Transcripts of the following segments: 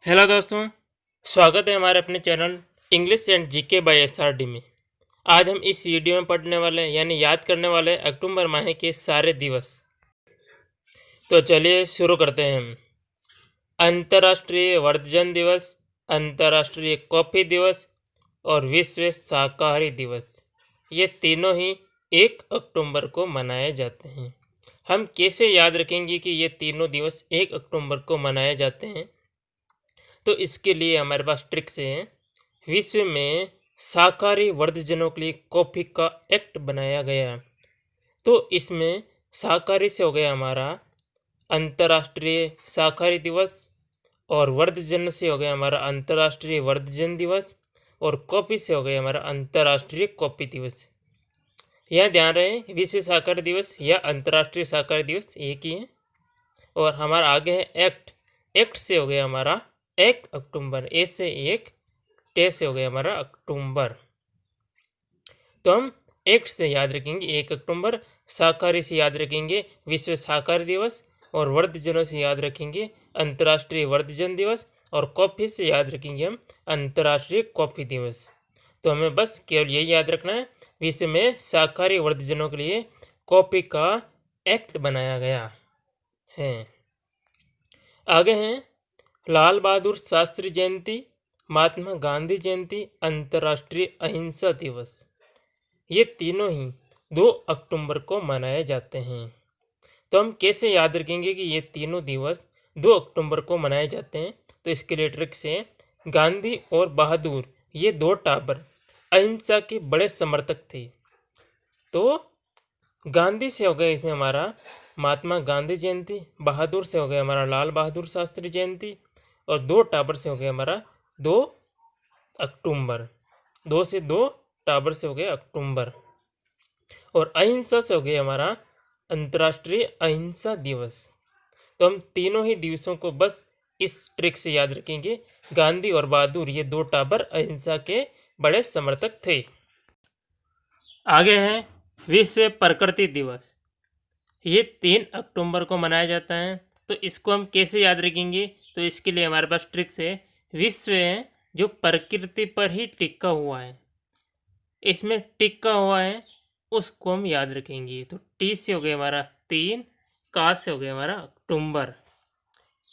Hello दोस्तों, स्वागत है हमारे अपने channel English and GK by SRD में। आज हम इस वीडियो में पढ़ने वाले यानी याद करने वाले अक्टूबर माह के सारे दिवस। तो चलिए शुरू करते हैं हम। अंतर्राष्ट्रीय वृद्धजन दिवस, अंतर्राष्ट्रीय कॉफ़ी दिवस और विश्व शाकाहारी दिवस, ये तीनों ही 1 अक्टूबर को मनाए जाते हैं। हम कैसे याद रखेंगे कि ये तीनों दिवस 1 अक्टूबर को मनाए जाते हैं? तो इसके लिए हमारे पास ट्रिक्स हैं। विश्व में शाकाहारी वर्धजनों के लिए कॉफ़ी का एक्ट बनाया गया। तो इसमें शाकाहारी से हो गया हमारा अंतर्राष्ट्रीय शाकाहारी दिवस, और वर्धजन से हो गया हमारा अंतर्राष्ट्रीय वर्धजन दिवस, और कॉफ़ी से हो गया हमारा अंतर्राष्ट्रीय कॉफ़ी दिवस। यह ध्यान रहे, विश्व शाकाहारी दिवस या अंतर्राष्ट्रीय शाकाहारी दिवस एक ही है। और हमारा आगे है एक्ट। एक्ट से हो गया हमारा 1 अक्टूबर, ए से 1, टे से हो गया हमारा अक्टूबर। तो हम एक्ट से याद रखेंगे 1 अक्टूबर, शाकाहारी से याद रखेंगे विश्व शाकाहारी दिवस, और वर्धजनों से याद रखेंगे अंतर्राष्ट्रीय वर्धजन दिवस, और कॉफ़ी से याद रखेंगे हम अंतर्राष्ट्रीय कॉफ़ी दिवस। तो हमें बस केवल यही याद रखना है, विश्व में शाकाहारी वर्धजनों के लिए कॉफ़ी का एक्ट बनाया गया है। आगे हैं लाल बहादुर शास्त्री जयंती, महात्मा गांधी जयंती, अंतर्राष्ट्रीय अहिंसा दिवस। ये तीनों ही 2 अक्टूबर को मनाए जाते हैं। तो हम कैसे याद रखेंगे कि ये तीनों दिवस 2 अक्टूबर को मनाए जाते हैं? तो इसके लिए ट्रिक्स है। गांधी और बहादुर, ये 2 टाबर अहिंसा के बड़े समर्थक थे। तो गांधी से हो गया इसमें हमारा महात्मा गांधी जयंती, बहादुर से हो गया हमारा लाल बहादुर शास्त्री जयंती, और 2 टाबर से हो गया हमारा 2 अक्टूबर। 2 से 2 टाबर से हो गया अक्टूबर। और अहिंसा से हो गया हमारा अंतर्राष्ट्रीय अहिंसा दिवस। तो हम तीनों ही दिवसों को बस इस ट्रिक से याद रखेंगे। गांधी और बहादुर, ये 2 टाबर अहिंसा के बड़े समर्थक थे। आगे है विश्व प्रकृति दिवस। ये 3 अक्टूबर को मनाया जाता है। तो इसको हम कैसे याद रखेंगे? तो इसके लिए हमारे पास ट्रिक्स है। विश्व है जो प्रकृति पर ही टिका हुआ है, इसमें टिका हुआ है, उसको हम याद रखेंगे। तो टी से हो गया हमारा 3, का से हो गया हमारा अक्टूबर।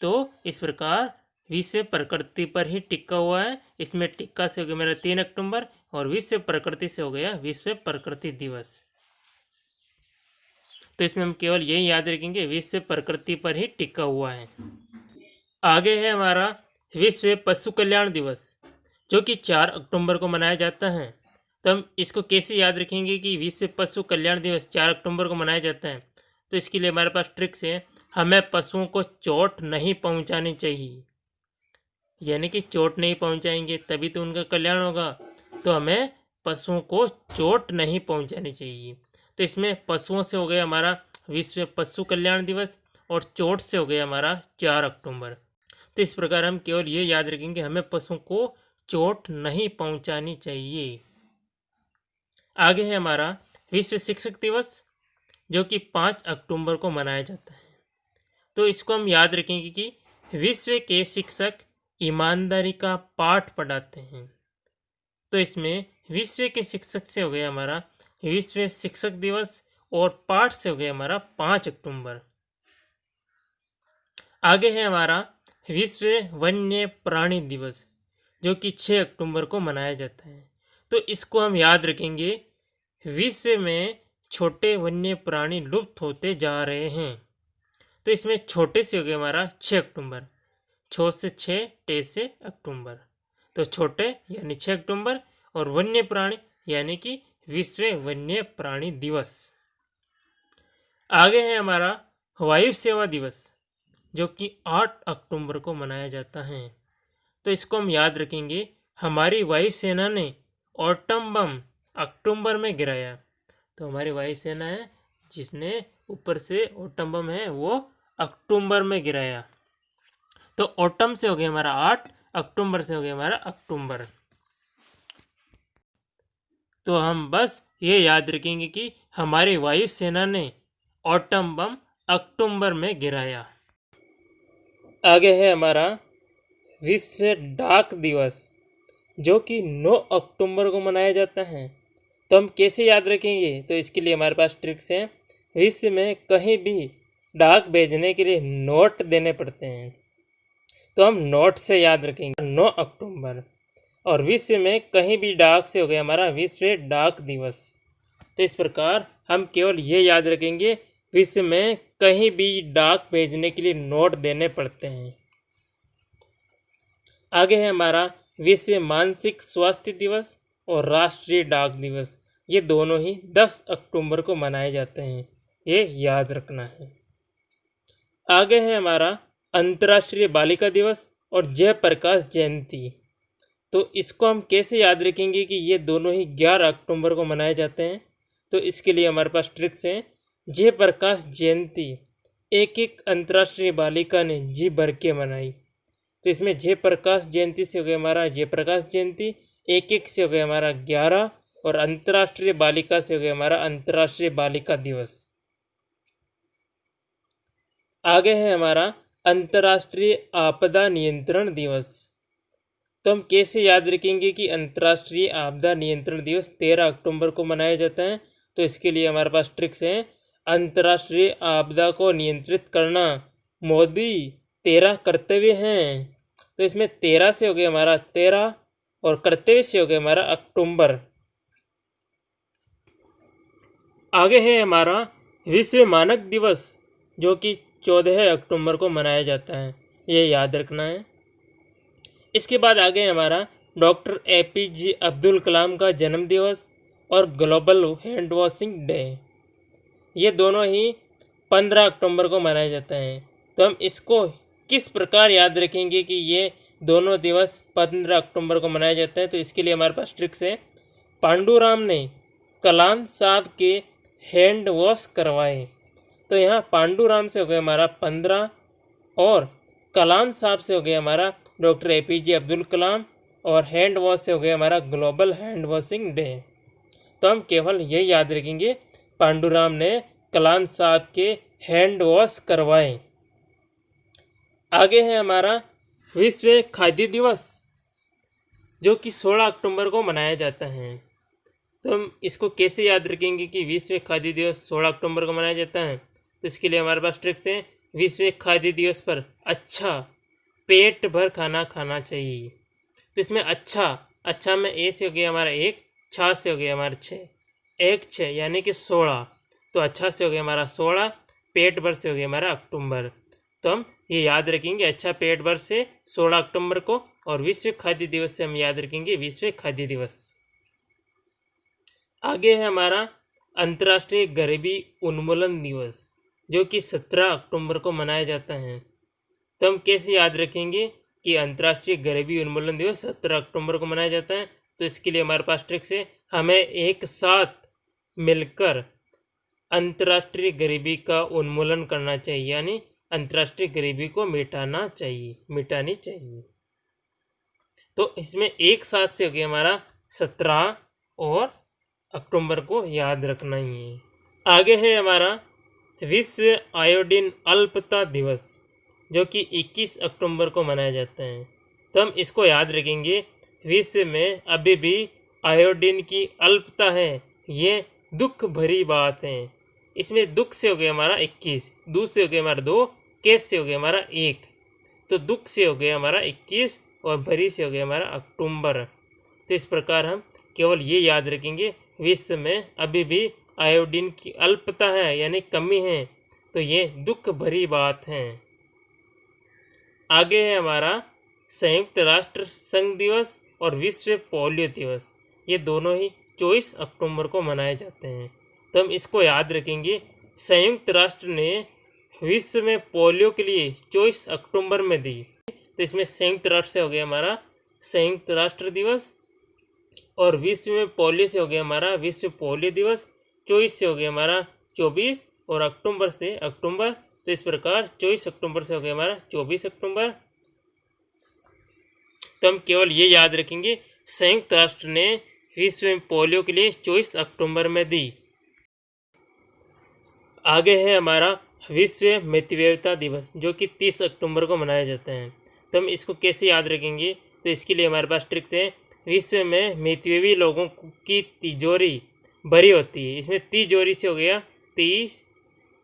तो इस प्रकार विश्व प्रकृति पर ही टिका हुआ है, इसमें टिक्का से हो गया मेरा 3 अक्टूबर, और विश्व प्रकृति से हो गया विश्व प्रकृति दिवस। तो इसमें हम केवल यही याद रखेंगे, विश्व प्रकृति पर ही टिका हुआ है। आगे है हमारा विश्व पशु कल्याण दिवस, जो कि 4 अक्टूबर को मनाया जाता है। तो हम इसको कैसे याद रखेंगे कि विश्व पशु कल्याण दिवस 4 अक्टूबर को मनाया जाता है? तो इसके लिए हमारे पास ट्रिक्स है। हमें पशुओं को चोट नहीं पहुंचानी चाहिए, यानी कि चोट नहीं पहुंचाएंगे तभी तो उनका कल्याण होगा। तो हमें पशुओं को चोट नहीं पहुंचानी चाहिए। तो इसमें पशुओं से हो गया हमारा विश्व पशु कल्याण दिवस, और चोट से हो गया हमारा 4 अक्टूबर। तो इस प्रकार हम केवल ये याद रखेंगे, हमें पशुओं को चोट नहीं पहुंचानी चाहिए। आगे है हमारा विश्व शिक्षक दिवस, जो कि 5 अक्टूबर को मनाया जाता है। तो इसको हम याद रखेंगे कि विश्व के शिक्षक ईमानदारी का पाठ पढ़ाते हैं। तो इसमें विश्व के शिक्षक से हो गया हमारा विश्व शिक्षक दिवस, और पाठ से हो गया हमारा 5 अक्टूबर। आगे है हमारा विश्व वन्य प्राणी दिवस, जो कि 6 अक्टूबर को मनाया जाता है। तो इसको हम याद रखेंगे, विश्व में छोटे वन्य प्राणी लुप्त होते जा रहे हैं। तो इसमें छोटे से हो गया हमारा 6 अक्टूबर, 6 से 6, टे से अक्टूबर। तो छोटे यानी 6 अक्टूबर, और वन्य प्राणी यानी कि विश्व वन्य प्राणी दिवस। आगे है हमारा वायु सेवा दिवस, जो कि 8 अक्टूबर को मनाया जाता है। तो इसको हम याद रखेंगे, हमारी वायुसेना ने ऑटम बम अक्टूबर में गिराया। तो हमारी वायुसेना है जिसने ऊपर से ऑटम बम है वो अक्टूबर में गिराया। तो ऑटम से हो गया हमारा 8, अक्टूबर से हो गया हमारा अक्टूबर। तो हम बस ये याद रखेंगे कि हमारी वायुसेना ने ऑटम बम अक्टूबर में गिराया। आगे है हमारा विश्व डाक दिवस जो कि 9 अक्टूबर को मनाया जाता है। तो हम कैसे याद रखेंगे? तो इसके लिए हमारे पास ट्रिक्स हैं। विश्व में कहीं भी डाक भेजने के लिए नोट देने पड़ते हैं, तो हम नोट से याद रखेंगे 9 अक्टूबर। और विश्व में कहीं भी डाक से हो गया हमारा विश्व डाक दिवस। तो इस प्रकार हम केवल ये याद रखेंगे, विश्व में कहीं भी डाक भेजने के लिए नोट देने पड़ते हैं। आगे है हमारा विश्व मानसिक स्वास्थ्य दिवस और राष्ट्रीय डाक दिवस। ये दोनों ही 10 अक्टूबर को मनाए जाते हैं, ये याद रखना है। आगे है हमारा अंतर्राष्ट्रीय बालिका दिवस और जयप्रकाश जयंती। तो इसको हम कैसे याद रखेंगे कि ये दोनों ही 11 अक्टूबर को मनाए जाते हैं? तो इसके लिए हमारे पास ट्रिक्स हैं। जयप्रकाश जयंती एक एक अंतर्राष्ट्रीय बालिका ने जी भर के मनाई। तो इसमें जयप्रकाश जयंती से हो गया हमारा जयप्रकाश जयंती, एक एक से हो गया हमारा 11, और अंतर्राष्ट्रीय बालिका से हो गया हमारा अंतर्राष्ट्रीय बालिका दिवस। आगे है हमारा अंतर्राष्ट्रीय आपदा नियंत्रण दिवस। तो हम कैसे याद रखेंगे कि अंतर्राष्ट्रीय आपदा नियंत्रण दिवस 13 अक्टूबर को मनाया जाता है? तो इसके लिए हमारे पास ट्रिक्स हैं। अंतर्राष्ट्रीय आपदा को नियंत्रित करना मोदी 13 कर्तव्य हैं। तो इसमें 13 से हो गया हमारा 13 और कर्तव्य से हो गया हमारा अक्टूबर। आगे है हमारा विश्व मानक दिवस जो कि 14 अक्टूबर को मनाया जाता है, ये याद रखना है। इसके बाद आगे हमारा डॉक्टर APJ अब्दुल कलाम का जन्म दिवस और ग्लोबल हैंड वॉशिंग डे। ये दोनों ही 15 अक्टूबर को मनाया जाता है। तो हम इसको किस प्रकार याद रखेंगे कि ये दोनों दिवस 15 अक्टूबर को मनाया जाता है? तो इसके लिए हमारे पास ट्रिक्स है। पांडुराम ने कलाम साहब के हैंड वॉश करवाए। तो यहाँ पांडुराम से हो गया हमारा 15 और कलाम साहब से हो गया हमारा डॉक्टर APJ अब्दुल कलाम, और हैंड वॉश से हो गया हमारा ग्लोबल हैंड वॉशिंग डे। तो हम केवल ये याद रखेंगे, पांडुराम ने कलाम साहब के हैंड वॉश करवाए। आगे है हमारा विश्व खाद्य दिवस जो कि 16 अक्टूबर को मनाया जाता है। तो हम इसको कैसे याद रखेंगे कि विश्व खाद्य दिवस 16 अक्टूबर को मनाया जाता है? तो इसके लिए हमारे पास ट्रिक्स हैं। विश्व खाद्य दिवस पर अच्छा पेट भर खाना खाना चाहिए। तो इसमें अच्छा में ए से हो गया हमारा 1, छा से हो गया हमारा 6, 1 6 यानी कि 16। तो अच्छा से हो गया हमारा 16, पेट भर से हो गया हमारा अक्टूबर। तो हम ये याद रखेंगे अच्छा पेट भर से 16 अक्टूबर को, और विश्व खाद्य दिवस से हम याद रखेंगे विश्व खाद्य दिवस। आगे है हमारा अंतर्राष्ट्रीय गरीबी उन्मूलन दिवस जो कि 17 अक्टूबर को मनाया जाता है। तो हम कैसे याद रखेंगे कि अंतर्राष्ट्रीय गरीबी उन्मूलन दिवस 17 अक्टूबर को मनाया जाता है? तो इसके लिए हमारे पास ट्रिक्स है। हमें एक साथ मिलकर अंतर्राष्ट्रीय गरीबी का उन्मूलन करना चाहिए, यानी अंतर्राष्ट्रीय गरीबी को मिटानी चाहिए। तो इसमें एक साथ से हो गया हमारा 17 और अक्टूबर को याद रखना ही है। आगे है हमारा विश्व आयोडीन अल्पता दिवस जो कि 21 अक्टूबर को मनाया जाता है। तो हम इसको याद रखेंगे, विश्व में अभी भी आयोडीन की अल्पता है, ये दुख भरी बात है। इसमें दुख से हो गया हमारा 21, दू से हो गया हमारा 2, केस से हो गया हमारा 1। तो दुख से हो गया हमारा 21 और भरी से हो गया हमारा अक्टूबर। तो इस प्रकार हम केवल ये याद रखेंगे, विश्व में अभी भी आयोडीन की अल्पता है यानी कमी है, तो ये दुख भरी बात है। आगे है हमारा संयुक्त राष्ट्र संघ दिवस और विश्व पोलियो दिवस। ये दोनों ही 24 अक्टूबर को मनाए जाते हैं। तो हम इसको याद रखेंगे, संयुक्त राष्ट्र ने विश्व में पोलियो के लिए 24 अक्टूबर में दी। तो इसमें संयुक्त राष्ट्र से हो गया हमारा संयुक्त राष्ट्र दिवस, और विश्व में पोलियो से हो गया हमारा विश्व पोलियो दिवस। 24 से हो गया हमारा 24, और अक्टूबर से अक्टूबर। तो इस प्रकार 24 अक्टूबर से हो गया हमारा 24 अक्टूबर। तो हम केवल ये याद रखेंगे, संयुक्त राष्ट्र ने विश्व में पोलियो के लिए 24 अक्टूबर में दी। आगे है हमारा विश्व मितव्ययिता दिवस जो कि 30 अक्टूबर को मनाया जाता है। तो हम इसको कैसे याद रखेंगे, तो इसके लिए हमारे पास ट्रिक्स है। विश्व में मितव्ययी लोगों की तिजोरी भरी होती है। इसमें तिजोरी से हो गया 30,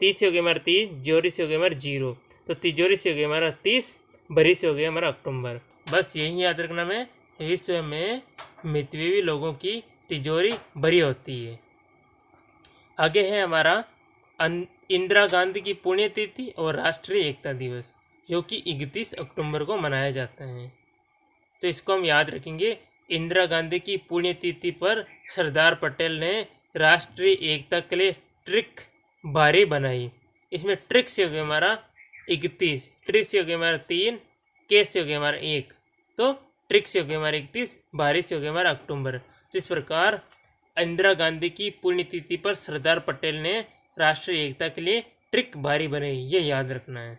30 से हो गया हमारा 30, जोरी से हो गया हमारा 0, तो तिजोरी से हो गया हमारा 30, भरी से हो गया हमारा अक्टूबर। बस यही याद रखना है, विश्व में मितव्ययी लोगों की तिजोरी भरी होती है। आगे है हमारा इंदिरा गांधी की पुण्यतिथि और राष्ट्रीय एकता दिवस, जो कि 31 अक्टूबर को मनाया जाता है। तो इसको हम याद रखेंगे। इंदिरा गांधी की पुण्यतिथि पर सरदार पटेल ने राष्ट्रीय एकता के लिए ट्रिक भारी बनाई। इसमें ट्रिक से हो गया हमारा 31, ट्रिक से हो गया हमारा 3, के से हो गया हमारा 1, तो ट्रिक से हो गया हमारा 31, भारी से हो गया हमारा अक्टूबर। तो इस प्रकार इंदिरा गांधी की पुण्यतिथि पर सरदार पटेल ने राष्ट्रीय एकता के लिए ट्रिक भारी बनाई, ये याद रखना है।